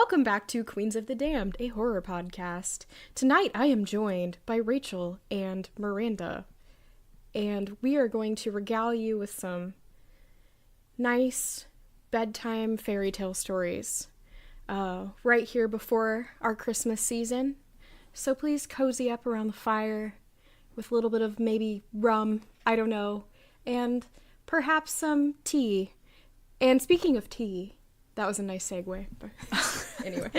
Welcome back to Queens of the Damned, a horror podcast. Tonight I am joined by Rachel and Miranda, and we are going to regale you with some nice bedtime fairy tale stories right here before our Christmas season. So please cozy up around the fire with a little bit of maybe rum, I don't know, and perhaps some tea. And speaking of tea, that was a nice segue, but anyway.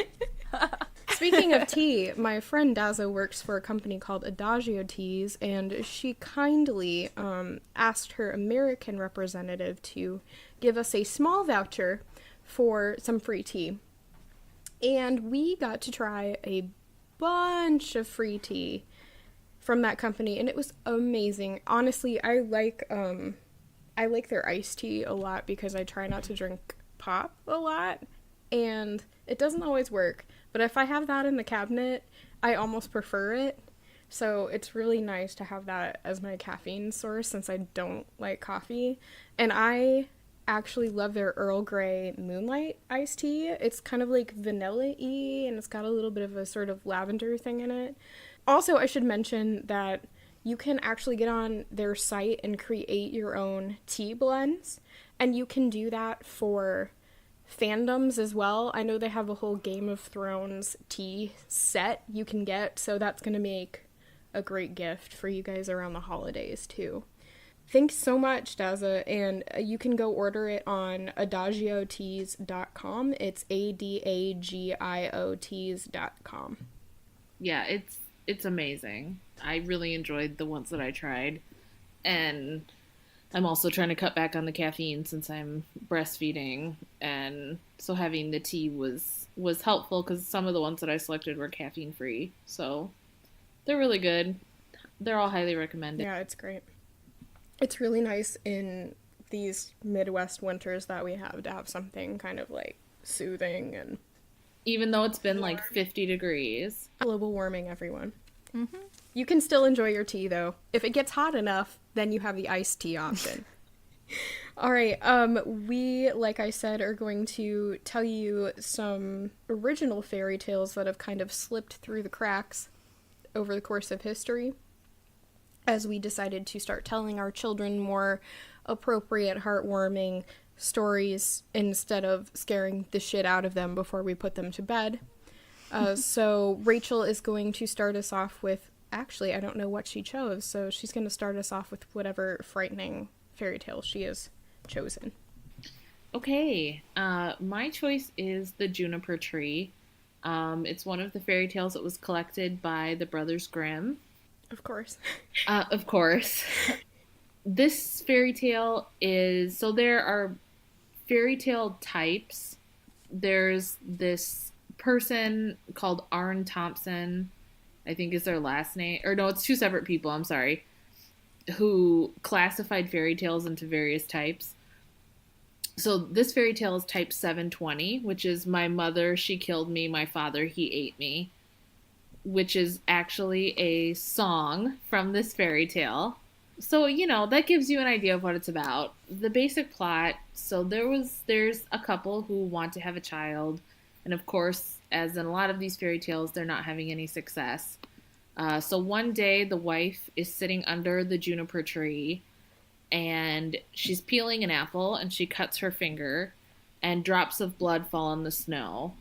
Speaking of tea, my friend Dazo works for a company called Adagio Teas, and she kindly asked her American representative to give us a small voucher for some free tea. And we got to try a bunch of free tea from that company, and it was amazing. Honestly, I like their iced tea a lot because I try not to drink pop a lot, and it doesn't always work, but if I have that in the cabinet, I almost prefer it. So it's really nice to have that as my caffeine source since I don't like coffee. And I actually love their Earl Grey Moonlight iced tea. It's kind of like vanilla-y, and it's got a little bit of a sort of lavender thing in it. Also, I should mention that you can actually get on their site and create your own tea blends, and you can do that for fandoms as well. I know they have a whole Game of Thrones tea set you can get, so that's going to make a great gift for you guys around the holidays too. Thanks so much, Daza, and you can go order it on adagioteas.com. It's ADAGIOTeas.com. Yeah, it's amazing. I really enjoyed the ones that I tried, and I'm also trying to cut back on the caffeine since I'm breastfeeding, and so having the tea was helpful because some of the ones that I selected were caffeine free. So they're really good. They're all highly recommended. Yeah, it's great. It's really nice in these Midwest winters that we have to have something kind of like soothing, and even though it's been like 50 degrees. Global warming, everyone. Mm-hmm. You can still enjoy your tea, though. If it gets hot enough, then you have the iced tea option. All right, we, like I said, are going to tell you some original fairy tales that have kind of slipped through the cracks over the course of history, as we decided to start telling our children more appropriate, heartwarming stories instead of scaring the shit out of them before we put them to bed. So Rachel is going to start us off with, actually, I don't know what she chose, so she's going to start us off with whatever frightening fairy tale she has chosen. Okay, my choice is the Juniper Tree. It's one of the fairy tales that was collected by the Brothers Grimm. Of course. Of course. This fairy tale is, so there are fairy tale types. There's this person called Arn Thompson, I think is their last name, or no, it's two separate people, I'm sorry, who classified fairy tales into various types. So this fairy tale is type 720, which is my mother, she killed me, my father, he ate me, which is actually a song from this fairy tale. So, that gives you an idea of what it's about. The basic plot, so there's a couple who want to have a child, and of course, as in a lot of these fairy tales, they're not having any success. So one day, the wife is sitting under the juniper tree, and she's peeling an apple, and she cuts her finger, and drops of blood fall in the snow.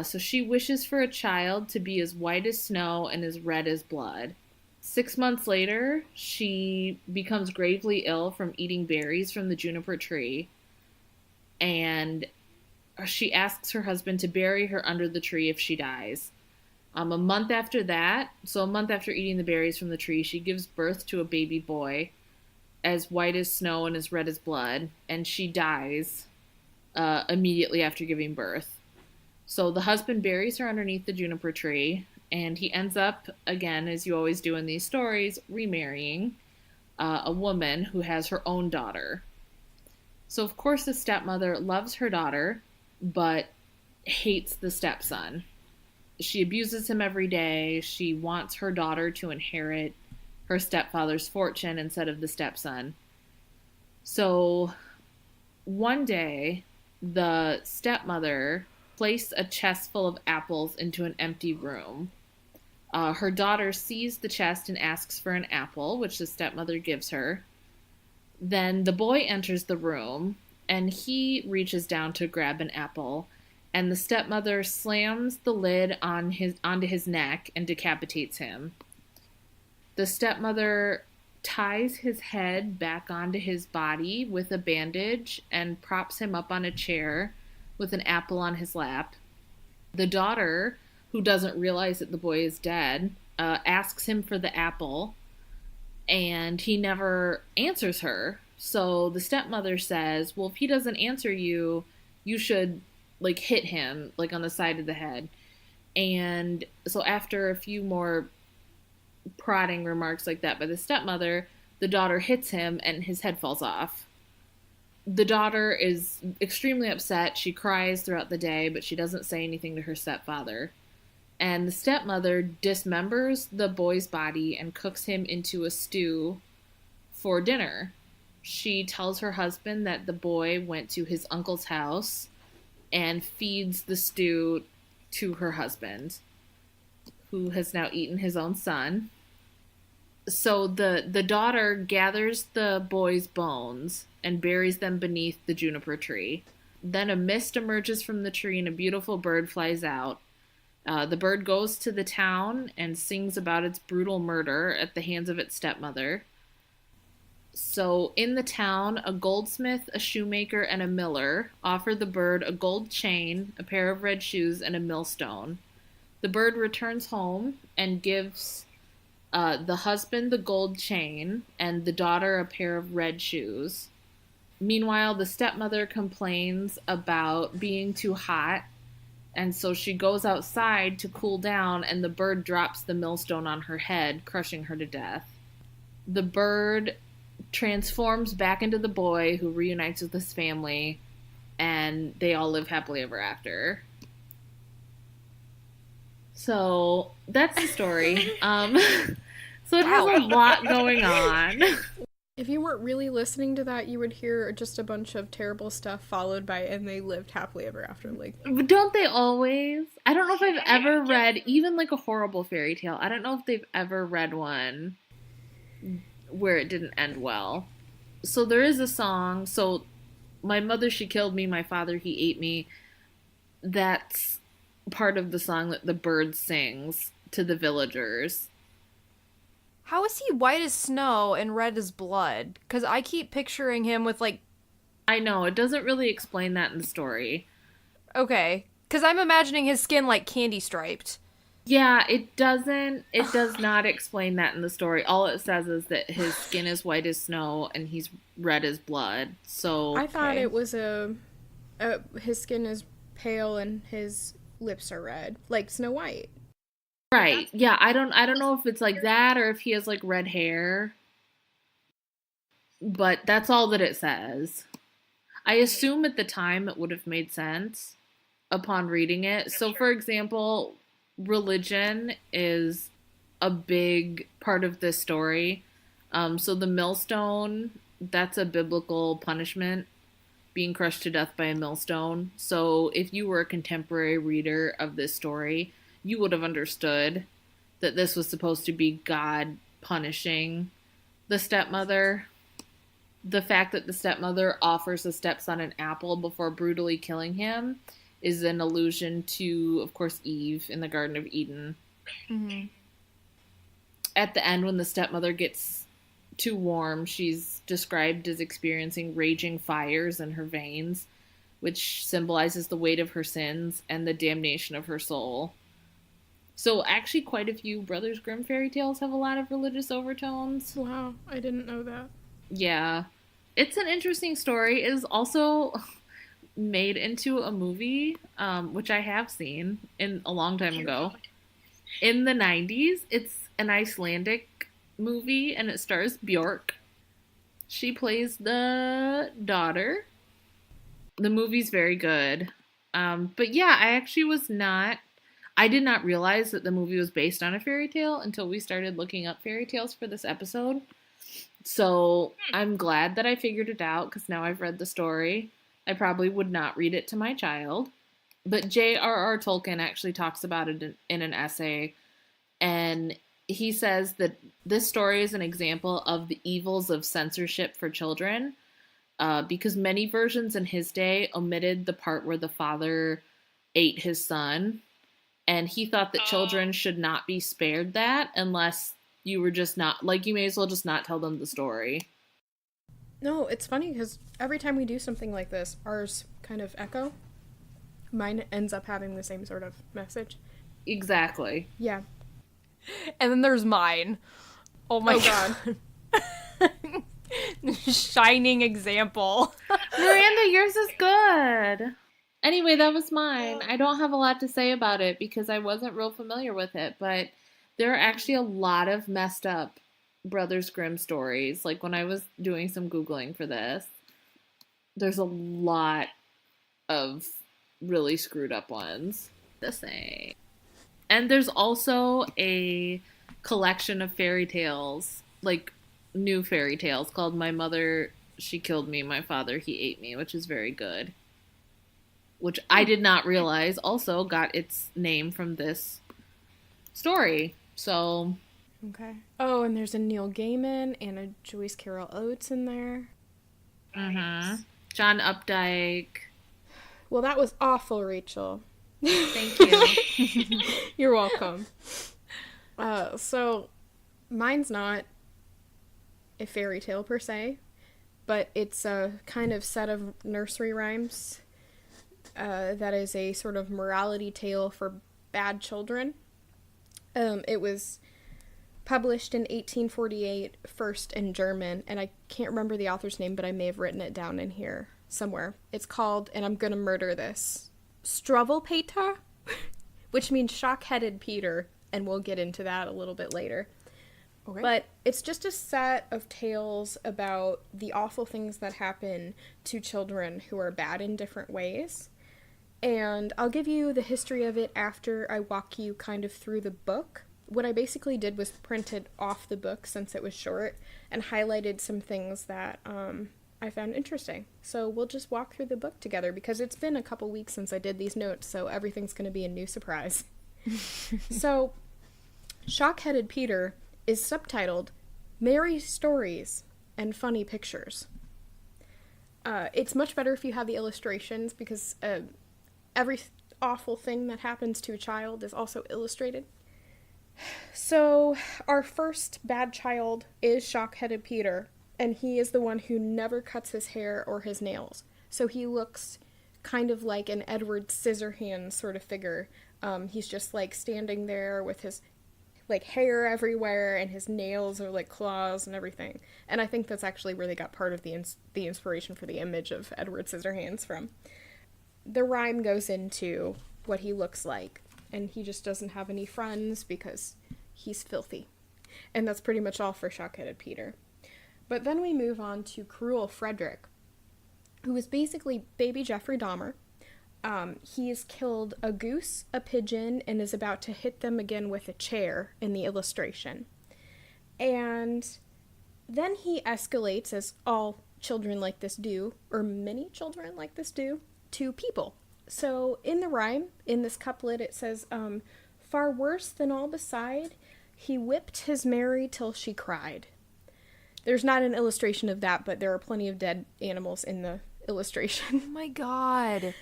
So she wishes for a child to be as white as snow and as red as blood. 6 months later, she becomes gravely ill from eating berries from the juniper tree, and she asks her husband to bury her under the tree if she dies. A month after that, so a month after eating the berries from the tree, she gives birth to a baby boy as white as snow and as red as blood, and she dies immediately after giving birth. So the husband buries her underneath the juniper tree, and he ends up, again, as you always do in these stories, remarrying a woman who has her own daughter. So, of course, the stepmother loves her daughter, but hates the stepson. She abuses him every day. She wants her daughter to inherit her stepfather's fortune instead of the stepson. So one day, the stepmother place a chest full of apples into an empty room. Her daughter sees the chest and asks for an apple, which the stepmother gives her. Then the boy enters the room, and he reaches down to grab an apple, and the stepmother slams the lid onto his neck and decapitates him. The stepmother ties his head back onto his body with a bandage and props him up on a chair with an apple on his lap. The daughter, who doesn't realize that the boy is dead, asks him for the apple, and he never answers her. So the stepmother says, well, if he doesn't answer you, you should, like, hit him, like, on the side of the head. And so after a few more prodding remarks like that by the stepmother, the daughter hits him and his head falls off. The daughter is extremely upset. She cries throughout the day, but she doesn't say anything to her stepfather. And the stepmother dismembers the boy's body and cooks him into a stew for dinner. She tells her husband that the boy went to his uncle's house and feeds the stew to her husband, who has now eaten his own son. So the daughter gathers the boy's bones and buries them beneath the juniper tree. Then a mist emerges from the tree and a beautiful bird flies out. The bird goes to the town and sings about its brutal murder at the hands of its stepmother. So in the town, a goldsmith, a shoemaker, and a miller offer the bird a gold chain, a pair of red shoes, and a millstone. The bird returns home and gives the husband the gold chain and the daughter a pair of red shoes. Meanwhile, the stepmother complains about being too hot, and so she goes outside to cool down, and the bird drops the millstone on her head, crushing her to death. The bird transforms back into the boy, who reunites with his family, and they all live happily ever after. So that's the story. So it has a lot going on. If you weren't really listening to that, you would hear just a bunch of terrible stuff followed by, and they lived happily ever after. Like, but don't they always? I don't know if I've ever read even like a horrible fairy tale. I don't know if they've ever read one where it didn't end well. So there is a song. So my mother, she killed me. My father, he ate me. That's part of the song that the bird sings to the villagers. How is he white as snow and red as blood? Because I keep picturing him with, like... I know, it doesn't really explain that in the story. Okay. Because I'm imagining his skin, like, candy striped. Yeah, it does not explain that in the story. All it says is that his skin is white as snow and he's red as blood. So I thought it was his skin is pale and his lips are red, like Snow White. Right. Yeah, I don't know if it's like that or if he has like red hair. But that's all that it says. I assume at the time it would have made sense upon reading it. So for example, religion is a big part of this story. So the millstone, that's a biblical punishment, being crushed to death by a millstone. So if you were a contemporary reader of this story, you would have understood that this was supposed to be God punishing the stepmother. The fact that the stepmother offers the stepson an apple before brutally killing him is an allusion to, of course, Eve in the Garden of Eden. Mm-hmm. At the end, when the stepmother gets too warm, she's described as experiencing raging fires in her veins, which symbolizes the weight of her sins and the damnation of her soul. So actually quite a few Brothers Grimm fairy tales have a lot of religious overtones. Wow, I didn't know that. Yeah. It's an interesting story. It is also made into a movie, which I have seen a long time ago. In the 90s. It's an Icelandic movie, and it stars Björk. She plays the daughter. The movie's very good. But yeah, I did not realize that the movie was based on a fairy tale until we started looking up fairy tales for this episode. So I'm glad that I figured it out, because now I've read the story. I probably would not read it to my child. But J.R.R. Tolkien actually talks about it in an essay, and he says that this story is an example of the evils of censorship for children, because many versions in his day omitted the part where the father ate his son, and he thought that children should not be spared that unless you were just not, like, you may as well just not tell them the story. No, it's funny because every time we do something like this, ours kind of echo. Mine ends up having the same sort of message. Exactly. Yeah. And then there's mine. Oh my god. Shining example. Miranda, yours is good. Anyway, that was mine. I don't have a lot to say about it because I wasn't real familiar with it, but there are actually a lot of messed up Brothers Grimm stories. Like, when I was doing some Googling for this, there's a lot of really screwed up ones. The same. And there's also a collection of fairy tales, like new fairy tales, called My Mother, She Killed Me, My Father, He Ate Me, which is very good. Which I did not realize also got its name from this story. So. Okay. Oh, and there's a Neil Gaiman and a Joyce Carol Oates in there. Mm-hmm. John Updike. Well, that was awful, Rachel. Thank you. You're welcome. So, mine's not a fairy tale per se, but it's a kind of set of nursery rhymes that is a sort of morality tale for bad children. It was published in 1848, first in German, and I can't remember the author's name, but I may have written it down in here somewhere. It's called, and I'm gonna murder this, Struwwelpeter, which means shock-headed Peter, and we'll get into that a little bit later. Okay. But it's just a set of tales about the awful things that happen to children who are bad in different ways. And I'll give you the history of it after I walk you kind of through the book. What I basically did was printed off the book since it was short and highlighted some things that I found interesting. So we'll just walk through the book together because it's been a couple weeks since I did these notes, so everything's going to be a new surprise. So, Shock-Headed Peter is subtitled Merry Stories and Funny Pictures. It's much better if you have the illustrations because every awful thing that happens to a child is also illustrated. So, our first bad child is Shock-Headed Peter, and he is the one who never cuts his hair or his nails. So he looks kind of like an Edward Scissorhands sort of figure. He's just, like, standing there with his, like, hair everywhere, and his nails are, like, claws and everything. And I think that's actually where they got part of the inspiration for the image of Edward Scissorhands from. The rhyme goes into what he looks like, and he just doesn't have any friends because he's filthy. And that's pretty much all for Shock-Headed Peter. But then we move on to Cruel Frederick, who is basically baby Jeffrey Dahmer. He has killed a goose, a pigeon, and is about to hit them again with a chair in the illustration. And then he escalates, as all children like this do, or many children like this do, to people. So in the rhyme, in this couplet, it says, far worse than all beside, he whipped his Mary till she cried. There's not an illustration of that, but there are plenty of dead animals in the illustration. Oh my god.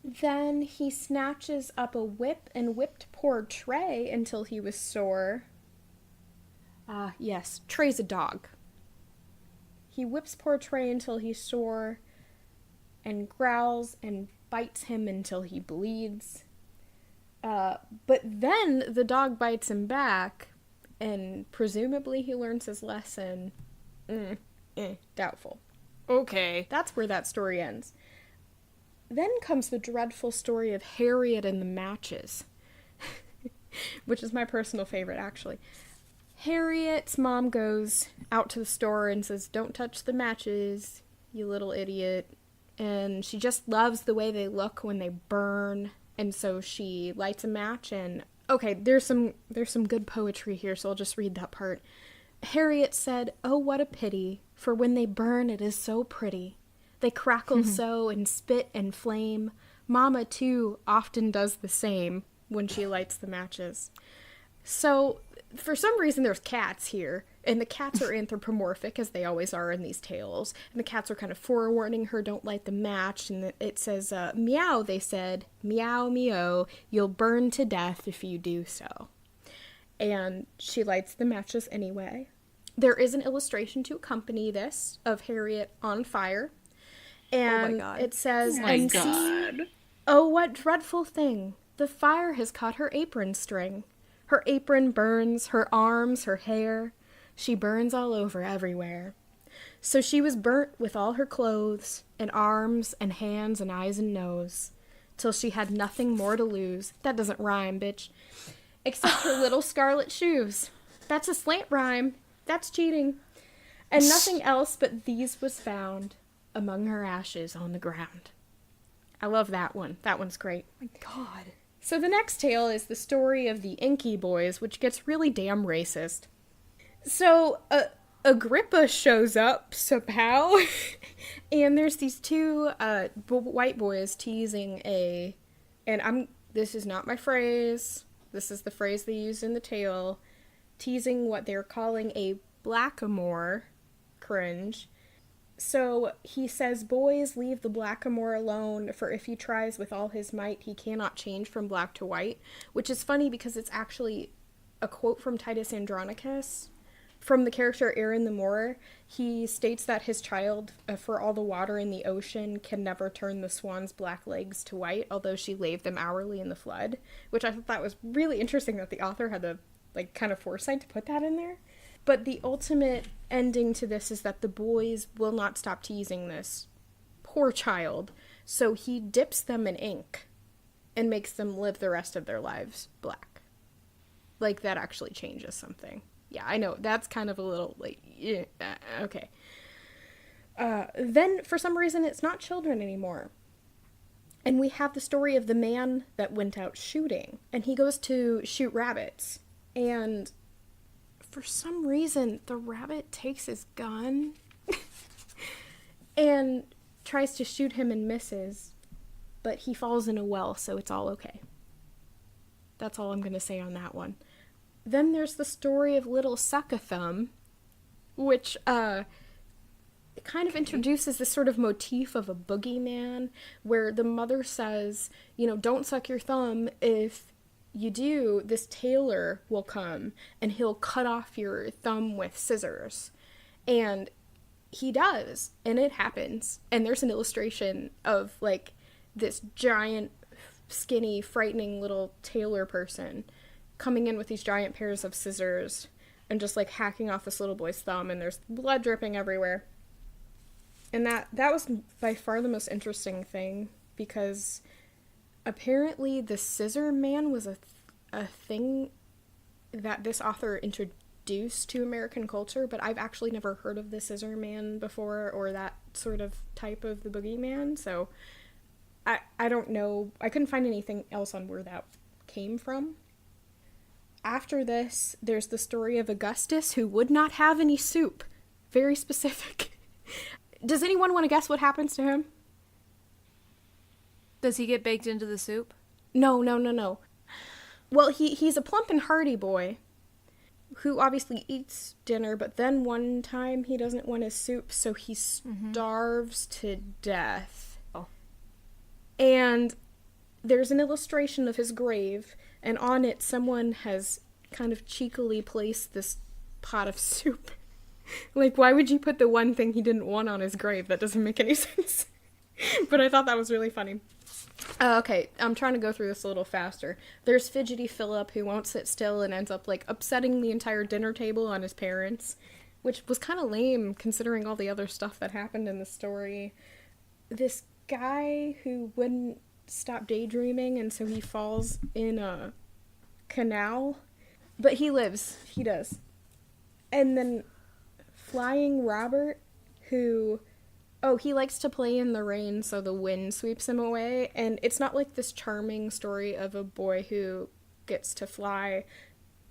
Then he snatches up a whip and whipped poor Trey until he was sore. Yes, Trey's a dog. He whips poor Trey until he's sore and growls and bites him until he bleeds. But then the dog bites him back, and presumably he learns his lesson. Doubtful. Okay. That's where that story ends. Then comes the dreadful story of Harriet and the matches, which is my personal favorite, actually. Harriet's mom goes out to the store and says, "Don't touch the matches, you little idiot." And she just loves the way they look when they burn. And so she lights a match and, okay, there's some good poetry here, so I'll just read that part. Harriet said, "Oh, what a pity, for when they burn it is so pretty. They crackle so and spit and flame. Mama, too, often does the same when she lights the matches. So, for some reason, there's cats here, and the cats are anthropomorphic, as they always are in these tales. And the cats are kind of forewarning her, don't light the match, and it says, meow, they said, meow, meow, you'll burn to death if you do so. And she lights the matches anyway. There is an illustration to accompany this of Harriet on fire. And it says, and see, oh, what dreadful thing, the fire has caught her apron string. Her apron burns, her arms, her hair. She burns all over everywhere. So she was burnt with all her clothes, and arms, and hands, and eyes, and nose, till she had nothing more to lose. That doesn't rhyme, bitch. Except her little scarlet shoes. That's a slant rhyme. That's cheating. And nothing else but these was found among her ashes on the ground. I love that one. That one's great. Oh my God. So the next tale is the story of the Inky Boys, which gets really damn racist. So, Agrippa shows up somehow, and there's these two white boys teasing this is not my phrase, this is the phrase they used in the tale, teasing what they're calling a blackamoor, cringe. So he says, boys, leave the blackamoor alone, for if he tries with all his might, he cannot change from black to white, which is funny because it's actually a quote from Titus Andronicus. From the character Aaron the Moor, he states that his child, for all the water in the ocean, can never turn the swan's black legs to white, although she laved them hourly in the flood, which I thought that was really interesting that the author had the, kind of foresight to put that in there. But the ultimate ending to this is that the boys will not stop teasing this poor child, so he dips them in ink and makes them live the rest of their lives black. That actually changes something. Yeah, I know, that's kind of a little, yeah, okay. Then, for some reason, it's not children anymore. And we have the story of the man that went out shooting, and he goes to shoot rabbits, and for some reason, the rabbit takes his gun and tries to shoot him and misses, but he falls in a well, so it's all okay. That's all I'm going to say on that one. Then there's the story of Little Suck-a-Thumb, which kind of introduces this sort of motif of a boogeyman, where the mother says, don't suck your thumb. If you do, this tailor will come, and he'll cut off your thumb with scissors. And he does, and it happens. And there's an illustration of, this giant, skinny, frightening little tailor person coming in with these giant pairs of scissors and just, hacking off this little boy's thumb, and there's blood dripping everywhere. And that was by far the most interesting thing, because apparently the scissor man was a thing that this author introduced to American culture, but I've actually never heard of the scissor man before, or that sort of type of the boogeyman, so I don't know. I couldn't find anything else on where that came from. After this, there's the story of Augustus, who would not have any soup. Very specific. Does anyone want to guess what happens to him? Does he get baked into the soup? No. Well, he's a plump and hearty boy who obviously eats dinner, but then one time he doesn't want his soup, so he starves to death. Oh. And there's an illustration of his grave, and on it someone has kind of cheekily placed this pot of soup. Why would you put the one thing he didn't want on his grave? That doesn't make any sense. But I thought that was really funny. Okay, I'm trying to go through this a little faster. There's Fidgety Philip, who won't sit still and ends up, upsetting the entire dinner table on his parents, which was kind of lame, considering all the other stuff that happened in the story. This guy who wouldn't stop daydreaming, and so he falls in a canal. But he lives. He does. And then Flying Robert, who... he likes to play in the rain so the wind sweeps him away, and it's not this charming story of a boy who gets to fly.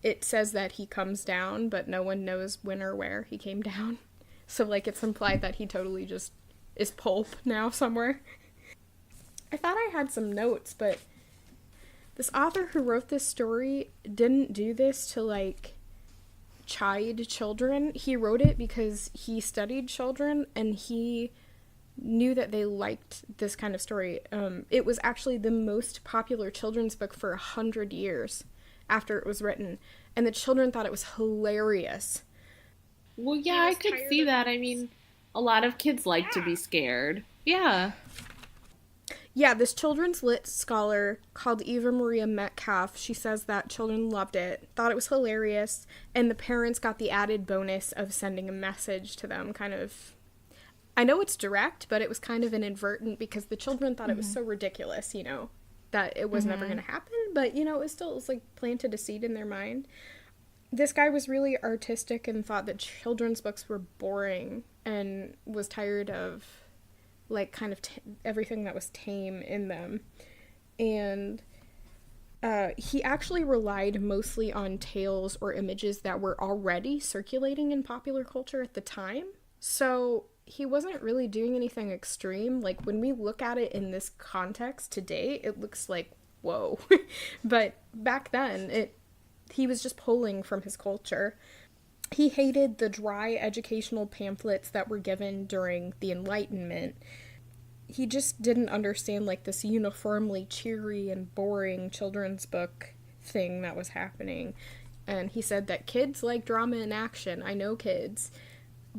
It says that he comes down, but no one knows when or where he came down. So, it's implied that he totally just is pulp now somewhere. I thought I had some notes, but this author who wrote this story didn't do this to, like, chide children. He wrote it because he studied children and he knew that they liked this kind of story. It was actually the most popular children's book for 100 years after it was written, and the children thought it was hilarious. Well, yeah, I could see that. I mean, a lot of kids like to be scared. Yeah. Yeah, this children's lit scholar called Eva Maria Metcalf, she says that children loved it, thought it was hilarious, and the parents got the added bonus of sending a message to them, kind of. I know it's direct, but it was kind of inadvertent because the children thought it was so ridiculous, you know, that it was never going to happen, but, you know, it was like planted a seed in their mind. This guy was really artistic and thought that children's books were boring and was tired of, like, kind of everything that was tame in them. And he actually relied mostly on tales or images that were already circulating in popular culture at the time. So he wasn't really doing anything extreme. Like, when we look at it in this context today, it looks like, whoa. But back then, he was just pulling from his culture. He hated the dry educational pamphlets that were given during the Enlightenment. He just didn't understand, like, this uniformly cheery and boring children's book thing that was happening. And he said that kids like drama and action. I know kids.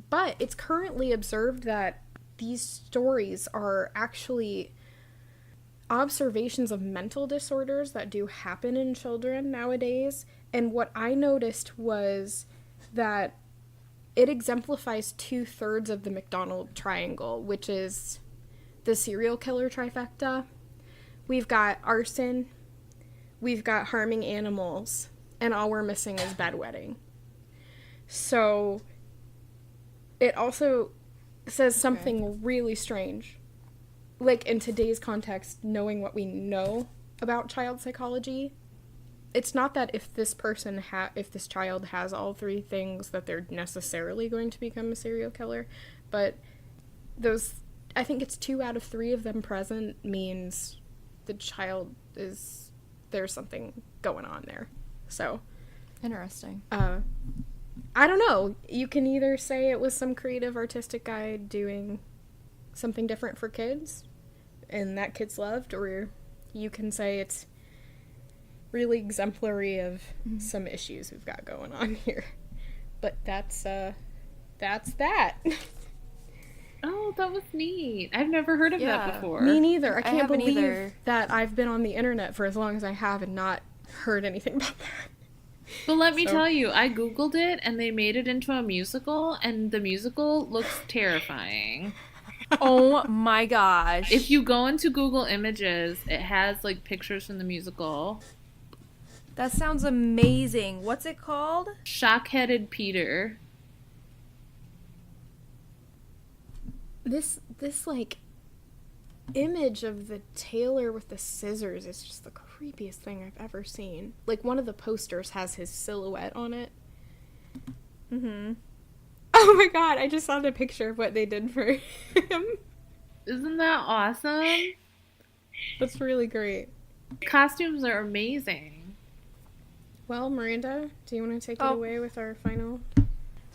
But it's currently observed that these stories are actually observations of mental disorders that do happen in children nowadays. And what I noticed was that it exemplifies 2/3 of the McDonald triangle, which is the serial killer trifecta. We've got arson, we've got harming animals, and all we're missing is bedwetting. So it also says something really strange. Like, in today's context, knowing what we know about child psychology, it's not that if this person if this child has all three things that they're necessarily going to become a serial killer, but I think it's 2 out of 3 of them present means the child there's something going on there. So interesting. I don't know. You can either say it was some creative artistic guy doing something different for kids and that kids loved, or you can say it's really exemplary of some issues we've got going on here. But that's that. Oh, that was neat. I've never heard of that before. Me neither. I can't believe either. that I've been on the internet for as long as I have and not heard anything about that. But let me tell you, I Googled it and they made it into a musical, and the musical looks terrifying. Oh my gosh. If you go into Google Images, it has, like, pictures from the musical. That sounds amazing. What's it called? Shock-Headed Peter. This like image of the tailor with the scissors is just the creepiest thing I've ever seen. Like, one of the posters has his silhouette on it. Oh my god, I just saw the picture of what they did for him. Isn't that awesome? That's really great. Costumes are amazing. Well, Miranda, do you want to take it away with our final?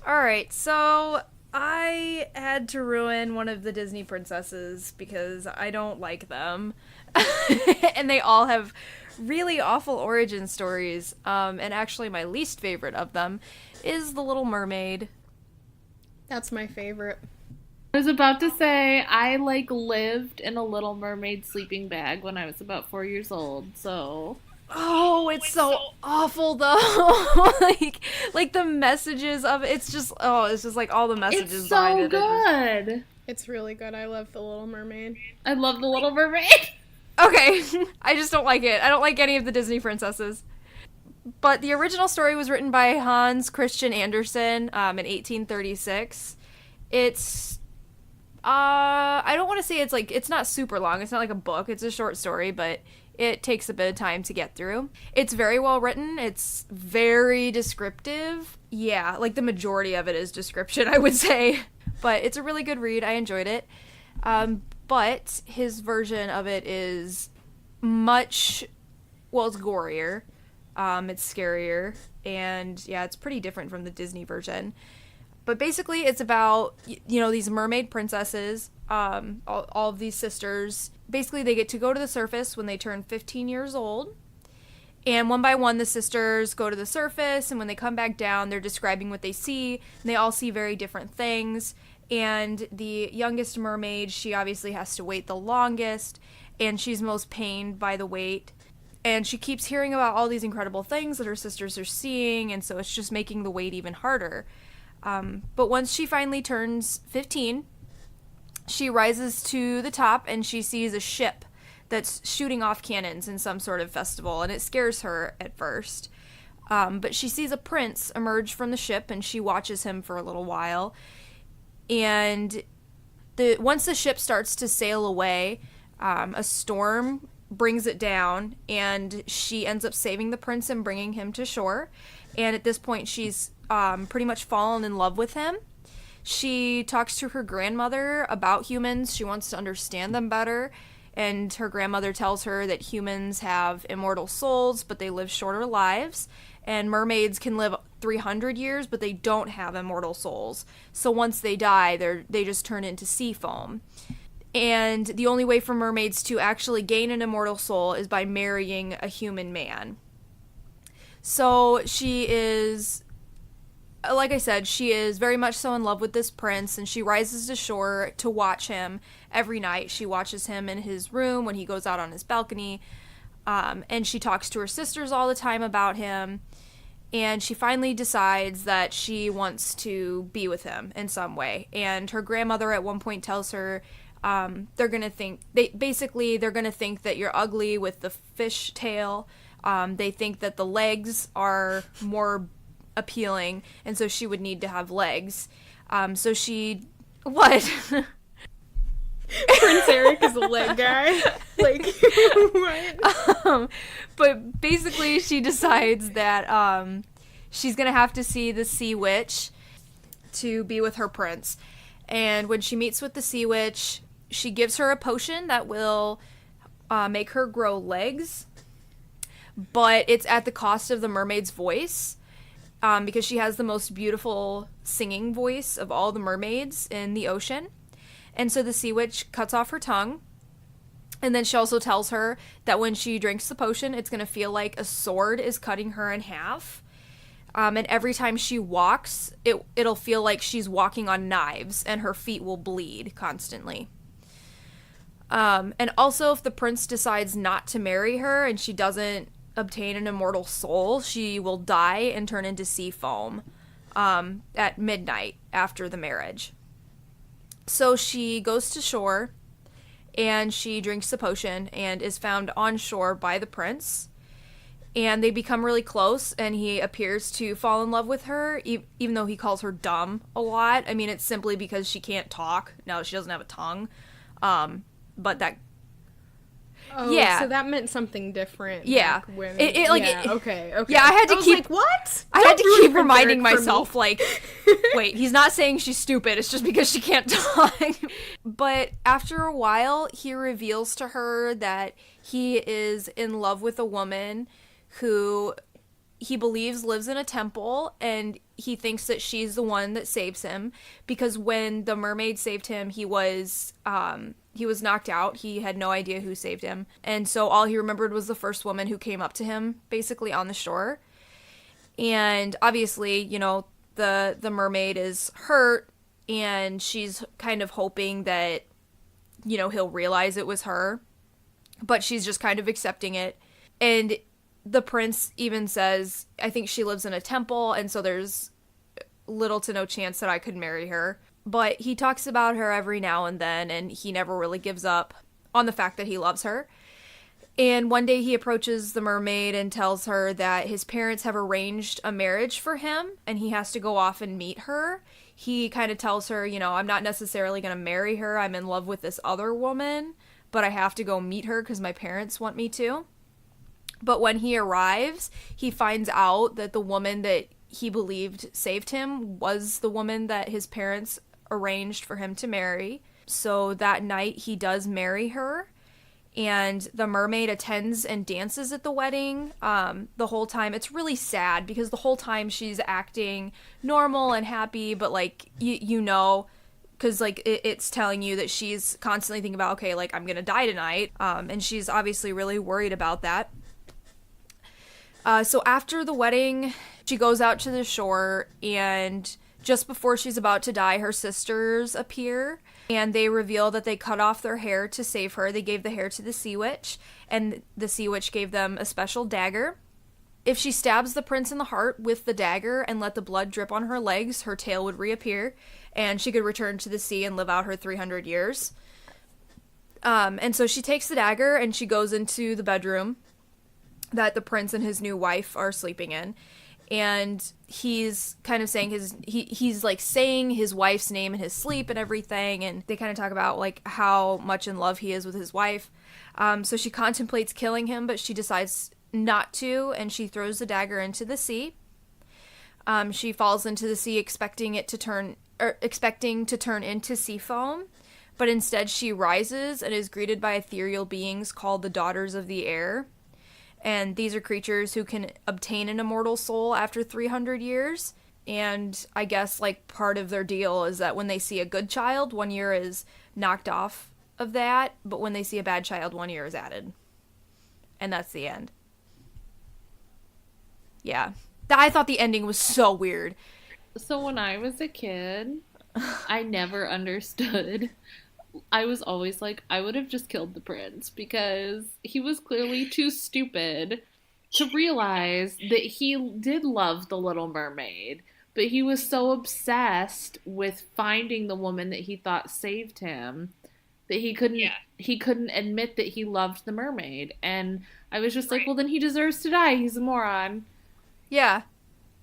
Alright, so I had to ruin one of the Disney princesses because I don't like them. And they all have really awful origin stories. And actually my least favorite of them is The Little Mermaid. That's my favorite. I was about to say, I, like, lived in a Little Mermaid sleeping bag when I was about 4 years old, so... Oh, it's so awful though. like the messages of it, it's just like all the messages it's behind so it. good. It's really good. I love The Little Mermaid. I love The Little Mermaid. Okay, I just don't like it. I don't like any of the Disney princesses. But the original story was written by Hans Christian Andersen in 1836. It's I don't want to say it's not super long. It's not like a book. It's a short story, but it takes a bit of time to get through. It's very well written. It's very descriptive. Yeah, like the majority of it is description, I would say. But it's a really good read. I enjoyed it. But his version of it is much, well, it's gorier, it's scarier, and yeah, it's pretty different from the Disney version. But basically, it's about, these mermaid princesses, all of these sisters. Basically, they get to go to the surface when they turn 15 years old. And one by one, the sisters go to the surface, and when they come back down, they're describing what they see, and they all see very different things. And the youngest mermaid, she obviously has to wait the longest, and she's most pained by the wait. And she keeps hearing about all these incredible things that her sisters are seeing, and so it's just making the wait even harder. But once she finally turns 15, she rises to the top, and she sees a ship that's shooting off cannons in some sort of festival, and it scares her at first. But she sees a prince emerge from the ship, and she watches him for a little while. And once the ship starts to sail away, a storm brings it down, and she ends up saving the prince and bringing him to shore. And at this point, she's pretty much fallen in love with him. She talks to her grandmother about humans. She wants to understand them better. And her grandmother tells her that humans have immortal souls, but they live shorter lives. And mermaids can live 300 years, but they don't have immortal souls. So once they die, they just turn into sea foam. And the only way for mermaids to actually gain an immortal soul is by marrying a human man. So she is, like I said, she is very much so in love with this prince, and she rises to shore to watch him every night. She watches him in his room when he goes out on his balcony, and she talks to her sisters all the time about him, and she finally decides that she wants to be with him in some way. And her grandmother at one point tells her they're gonna think that you're ugly with the fish tail. They think that the legs are more appealing, and so she would need to have legs. So she... What? Prince Eric is a leg guy. Like, what? But basically, she decides that she's gonna have to see the sea witch to be with her prince. And when she meets with the sea witch, she gives her a potion that will make her grow legs, but it's at the cost of the mermaid's voice, because she has the most beautiful singing voice of all the mermaids in the ocean. And so the sea witch cuts off her tongue, and then she also tells her that when she drinks the potion, it's going to feel like a sword is cutting her in half. And every time she walks, it'll feel like she's walking on knives, and her feet will bleed constantly. And also, if the prince decides not to marry her and she doesn't obtain an immortal soul, she will die and turn into sea foam at midnight after the marriage. So she goes to shore, and she drinks the potion and is found on shore by the prince. And they become really close, and he appears to fall in love with her, even though he calls her dumb a lot. I mean, it's simply because she can't talk. No, she doesn't have a tongue. But that... Oh, yeah. So that meant something different. Yeah. When, okay. Okay. Yeah, I had to keep... Like, what? I had to Don't keep ruin reminding Prince Eric myself, for me. like, wait, he's not saying she's stupid, it's just because she can't talk. But after a while, he reveals to her that he is in love with a woman who he believes lives in a temple, and he thinks that she's the one that saves him, because when the mermaid saved him, he was knocked out. He had no idea who saved him, and so all he remembered was the first woman who came up to him, basically on the shore. And obviously, the mermaid is hurt, and she's kind of hoping that, he'll realize it was her, but she's just kind of accepting it. And the prince even says, I think she lives in a temple, and so there's little to no chance that I could marry her. But he talks about her every now and then, and he never really gives up on the fact that he loves her. And one day he approaches the mermaid and tells her that his parents have arranged a marriage for him, and he has to go off and meet her. He kind of tells her, I'm not necessarily going to marry her. I'm in love with this other woman, but I have to go meet her because my parents want me to. But when he arrives, he finds out that the woman that he believed saved him was the woman that his parents arranged for him to marry. So that night he does marry her, and the mermaid attends and dances at the wedding the whole time. It's really sad because the whole time she's acting normal and happy, but like you know, because like it's telling you that she's constantly thinking about, okay, like I'm gonna die tonight, and she's obviously really worried about that. So after the wedding, she goes out to the shore, and just before she's about to die, her sisters appear, and they reveal that they cut off their hair to save her. They gave the hair to the sea witch, and the sea witch gave them a special dagger. If she stabs the prince in the heart with the dagger and let the blood drip on her legs, her tail would reappear, and she could return to the sea and live out her 300 years. And so she takes the dagger, and she goes into the bedroom that the prince and his new wife are sleeping in. And he's kind of saying he's like saying his wife's name in his sleep and everything, and they kind of talk about like how much in love he is with his wife. So she contemplates killing him, but she decides not to, and she throws the dagger into the sea. She falls into the sea expecting to turn into sea foam, but instead she rises and is greeted by ethereal beings called the Daughters of the Air. And these are creatures who can obtain an immortal soul after 300 years. And I guess, like, part of their deal is that when they see a good child, 1 year is knocked off of that. But when they see a bad child, 1 year is added. And that's the end. Yeah. I thought the ending was so weird. So when I was a kid, I never understood. I was always like, I would have just killed the prince because he was clearly too stupid to realize that he did love the Little Mermaid, but he was so obsessed with finding the woman that he thought saved him that he couldn't admit that he loved the mermaid. And I was just like, well, then he deserves to die. He's a moron. Yeah.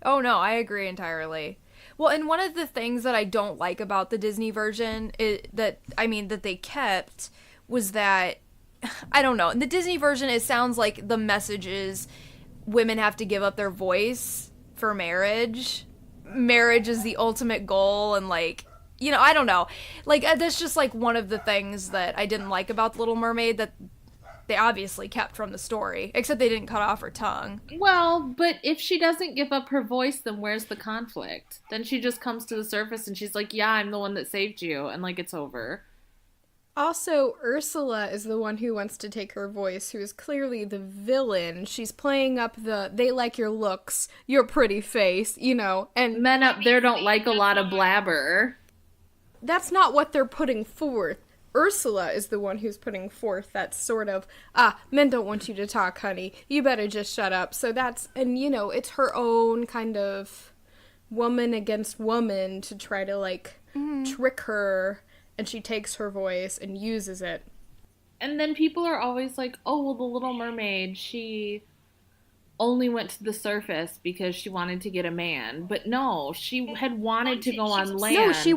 Oh no, I agree entirely. Well, and one of the things that I don't like about the Disney version that they kept was that, I don't know, in the Disney version it sounds like the message is women have to give up their voice for marriage. Marriage is the ultimate goal, and like, you know, I don't know. Like, that's just like one of the things that I didn't like about The Little Mermaid that they obviously kept from the story, except they didn't cut off her tongue. Well, but if she doesn't give up her voice, then where's the conflict? Then she just comes to the surface and she's like, yeah, I'm the one that saved you, and like, it's over. Also, Ursula is the one who wants to take her voice, who is clearly the villain. She's playing up they like your looks, your pretty face, you know, and men up there don't like a lot of blabber. That's not what they're putting forth. Ursula is the one who's putting forth that sort of, men don't want you to talk, honey. You better just shut up. So that's, and you know, it's her own kind of woman against woman to try to, like, trick her, and she takes her voice and uses it. And then people are always like, oh, well, the Little Mermaid, she only went to the surface because she wanted to get a man. But no, she had wanted to go on land. No, she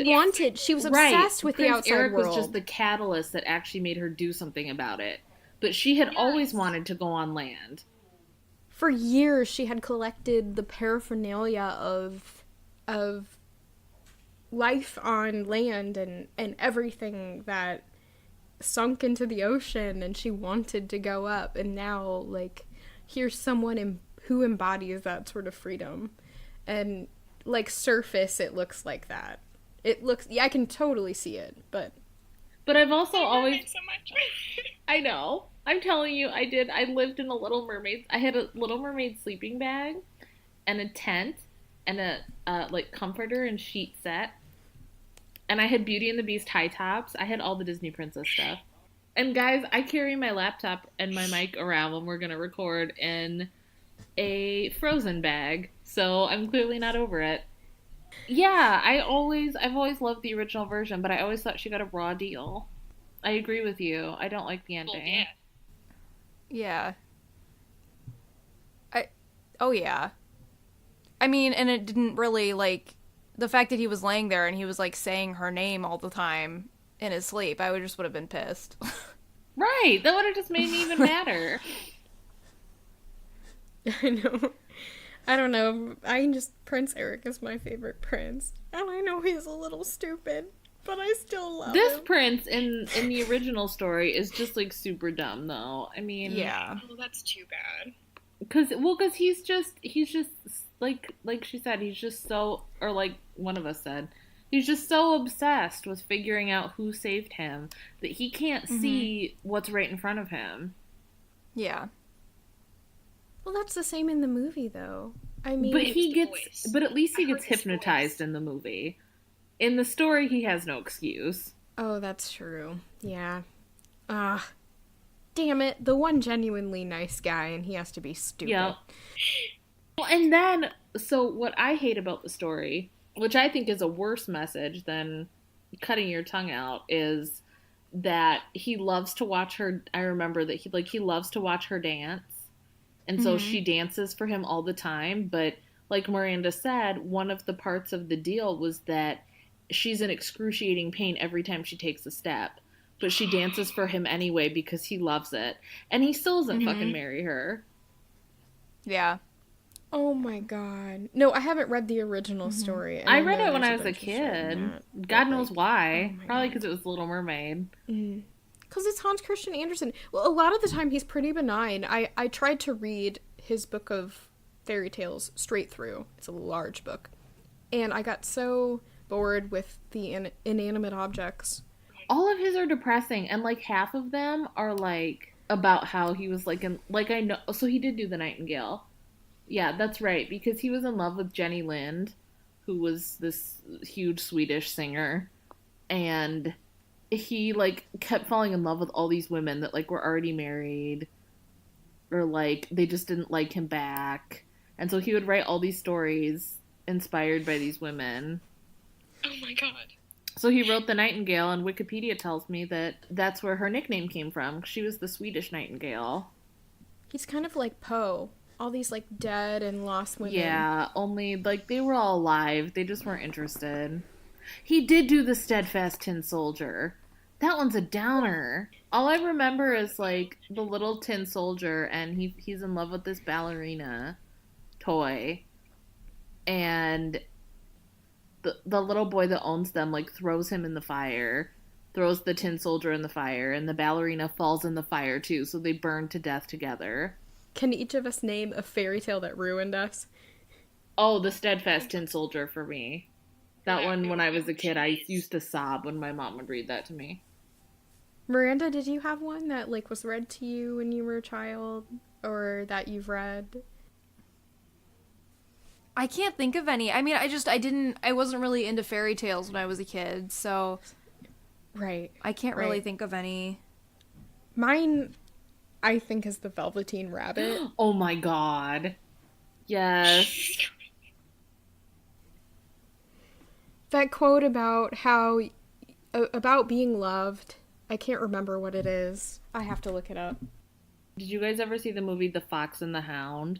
was obsessed with the outside Eric world. was just the catalyst that actually made her do something about it. But she had always wanted to go on land. For years, she had collected the paraphernalia of life on land and everything that sunk into the ocean, and she wanted to go up, and now, like, here's someone who embodies that sort of freedom. And, like, surface, it looks like that. It looks, yeah, I can totally see it, but I've also always... so much. I know. I'm telling you, I lived in a Little Mermaid. I had a Little Mermaid sleeping bag and a tent and a, like, comforter and sheet set. And I had Beauty and the Beast high tops. I had all the Disney Princess stuff. And guys, I carry my laptop and my mic around when we're going to record in a Frozen bag. So I'm clearly not over it. Yeah, I've always loved the original version, but I always thought she got a raw deal. I agree with you. I don't like the ending. Yeah. Oh yeah. I mean, and it didn't really, like, the fact that he was laying there and he was, like, saying her name all the time in his sleep, I would have been pissed. Right, that would have just made me even madder. I know. I don't know. Prince Eric is my favorite prince. And I know he's a little stupid. But I still love This him. prince in the original story is just like super dumb though. I mean, Yeah. Oh, that's too bad. Cause he's just like she said, he's just so, or like one of us said, he's just so obsessed with figuring out who saved him that he can't see what's right in front of him. Yeah. Well, that's the same in the movie, though. I mean, But at least he I heard gets his hypnotized voice. in the movie. In the story, he has no excuse. oh, that's true. Yeah. Ah, damn it! The one genuinely nice guy, and he has to be stupid. Yeah. Well, and then, so what I hate about the story, which I think is a worse message than cutting your tongue out, is that he loves to watch her. I remember that he loves to watch her dance, and so she dances for him all the time. But like Miranda said, one of the parts of the deal was that she's in excruciating pain every time she takes a step, but she dances for him anyway because he loves it, and he still doesn't fucking marry her. Yeah. Oh my god. No, I haven't read the original story. and I read know it when there's I was a bunch of shit in kid. that, but, God knows like, why. oh my Probably God. because it was Little Mermaid. Because it's Hans Christian Andersen. Well, a lot of the time he's pretty benign. I tried to read his book of fairy tales straight through. It's a large book. And I got so bored with the inanimate objects. All of his are depressing, and like half of them are like about how he was like I know. So he did do The Nightingale. Yeah, that's right, because he was in love with Jenny Lind, who was this huge Swedish singer, and he like kept falling in love with all these women that like were already married, or like they just didn't like him back, and so he would write all these stories inspired by these women. Oh my god. So he wrote The Nightingale, and Wikipedia tells me that that's where her nickname came from. She was the Swedish Nightingale. He's kind of like Poe. All these like dead and lost women. Yeah, only like they were all alive. They just weren't interested. He did do The Steadfast Tin Soldier. That one's a downer. All I remember is like the little tin soldier, and he's in love with this ballerina toy, and the little boy that owns them like throws him in the fire, throws the tin soldier in the fire, and the ballerina falls in the fire too, so they burn to death together. Can each of us name a fairy tale that ruined us? Oh, The Steadfast Tin Soldier for me. That one, when I was a kid, I used to sob when my mom would read that to me. Miranda, did you have one that like was read to you when you were a child, or that you've read? I can't think of any. I mean, I wasn't really into fairy tales when I was a kid, so Right. I can't really Right. think of any. Mine, I think, is the Velveteen Rabbit. Oh my god. Yes. That quote about how about being loved. I can't remember what it is. I have to look it up. Did you guys ever see the movie The Fox and the Hound?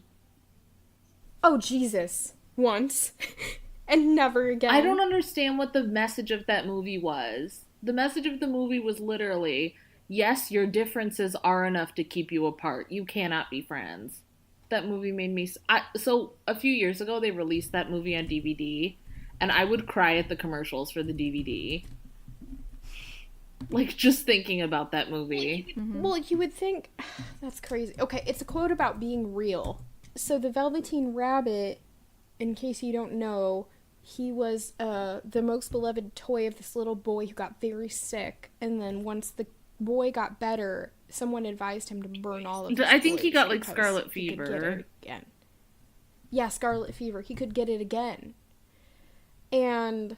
Oh Jesus! Once and never again. I don't understand what the message of that movie was. The message of the movie was literally, yes, your differences are enough to keep you apart. You cannot be friends. That movie made me... So, a few years ago, they released that movie on DVD, and I would cry at the commercials for the DVD. Like, just thinking about that movie. Well, you would think that's crazy. Okay, it's a quote about being real. So the Velveteen Rabbit, in case you don't know, he was the most beloved toy of this little boy who got very sick, and then once the boy got better, someone advised him to burn all of his I think he toys got, like, because scarlet he could get fever. it again. Yeah, scarlet fever. He could get it again. And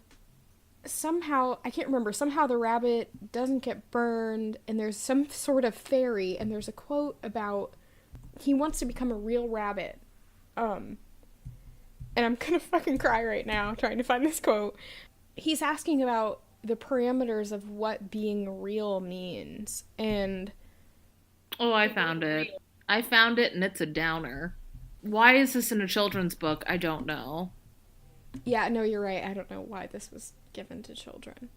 somehow, I can't remember, somehow the rabbit doesn't get burned, and there's some sort of fairy, and there's a quote about he wants to become a real rabbit. And I'm gonna fucking cry right now trying to find this quote. He's asking about the parameters of what being real means, and Oh, I found it. I found it, and it's a downer. Why is this in a children's book? I don't know. yeah, no, you're right. I don't know why this was given to children.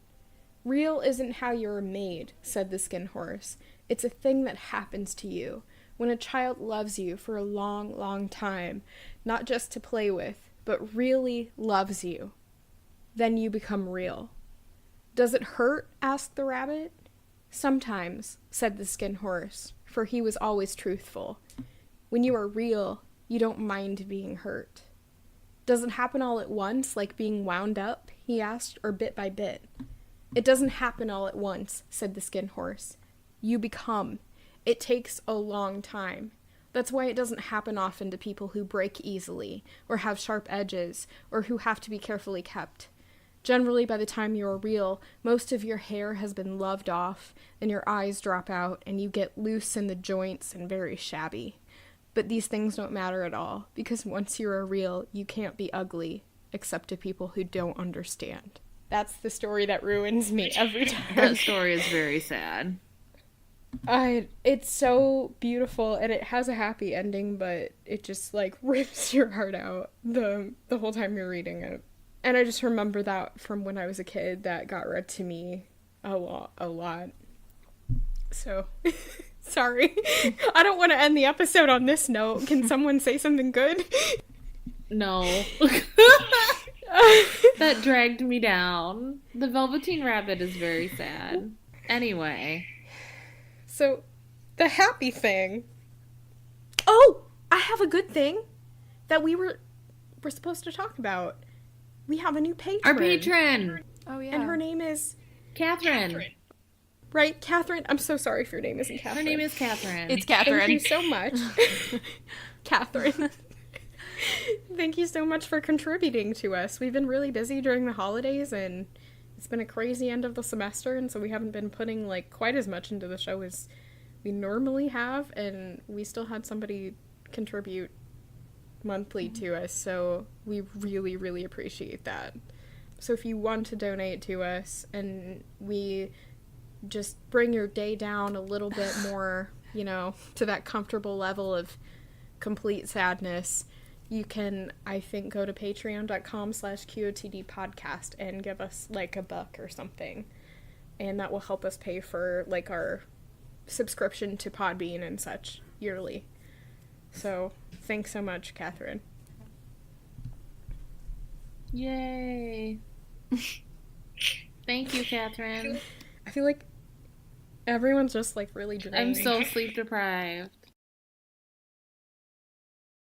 Real isn't how you're made, said the skin horse. It's a thing that happens to you. When a child loves you for a long, long time, not just to play with, but really loves you, then you become real. Does it hurt? Asked the rabbit. Sometimes, said the skin horse, for he was always truthful. When you are real, you don't mind being hurt. Does it happen all at once, like being wound up? He asked, or bit by bit. It doesn't happen all at once, said the skin horse. You become. It takes a long time. That's why it doesn't happen often to people who break easily, or have sharp edges, or who have to be carefully kept. Generally, by the time you are real, most of your hair has been loved off, and your eyes drop out, and you get loose in the joints and very shabby. But these things don't matter at all, because once you are real, you can't be ugly, except to people who don't understand. That's the story that ruins me every time. That story is very sad. It's so beautiful, and it has a happy ending, but it just, like, rips your heart out the whole time you're reading it. And I just remember that from when I was a kid, that got read to me a lot. So, sorry. I don't want to end the episode on this note. Can someone say something good? No. That dragged me down. The Velveteen Rabbit is very sad. Anyway. So, the happy thing. Oh! I have a good thing that we're supposed to talk about. We have a new patron. Our patron! Oh, yeah. And her name is... Catherine. Right, Catherine? I'm so sorry if your name isn't Catherine. Her name is Catherine. It's Catherine. Thank you so much. Catherine. Thank you so much for contributing to us. We've been really busy during the holidays, and it's been a crazy end of the semester, and so we haven't been putting, like, quite as much into the show as we normally have, and we still had somebody contribute monthly to us, so we really, really appreciate that. So if you want to donate to us, and we just bring your day down a little bit more, you know, to that comfortable level of complete sadness, you can, I think, go to patreon.com/QOTD podcast and give us, like, $1 or something. And that will help us pay for, like, our subscription to Podbean and such yearly. So, thanks so much, Catherine. Yay. Thank you, Catherine. I feel like everyone's just, like, really drained. I'm so sleep deprived.